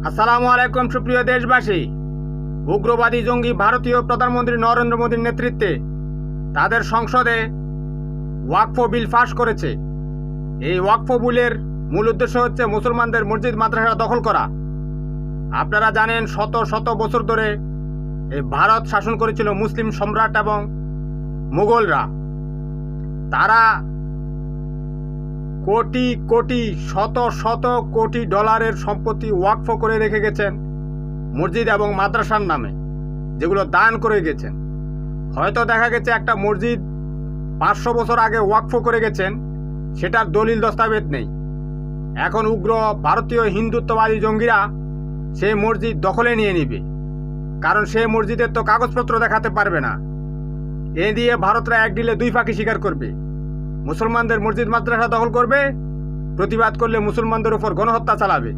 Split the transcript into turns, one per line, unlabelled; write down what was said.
আসসালামু আলাইকুম সুপ্রিয় দেশবাসী। উগ্রবাদী জঙ্গি ভারতীয় প্রধানমন্ত্রী নরেন্দ্র মোদীর নেতৃত্বে তাদের সংসদে ওয়াকফ বিল পাস করেছে। এই ওয়াকফ বিলের মূল উদ্দেশ্য হচ্ছে মুসলমানদের মসজিদ মাদ্রাসা দখল করা। আপনারা জানেন শত শত বছর ধরে এই ভারত শাসন করেছিল মুসলিম সম্রাট এবং মুঘলরা। তারা কোটি কোটি শত শত কোটি ডলারের সম্পত্তি ওয়াকফ করে রেখে গেছেন মসজিদ এবং মাদ্রাসার নামে, যেগুলো দান করে গেছেন। হয়তো দেখা গেছে একটা মসজিদ 500 বছর আগে ওয়াকফ করে গেছেন, সেটার দলিল দস্তাবেজ নেই। এখন উগ্র ভারতীয় হিন্দুত্ববাদী জঙ্গিরা সেই মসজিদ দখলে নিয়ে নিবে, কারণ সেই মসজিদের তো কাগজপত্র দেখাতে পারবে না। এ দিয়ে ভারতরা এক ডিলে দুই পাখি শিকার করবে। মুসলমানদের মসজিদ মাদ্রাসা দখল করবে, প্রতিবাদ করলে মুসলমানদের উপর গণহত্যা চালাবে।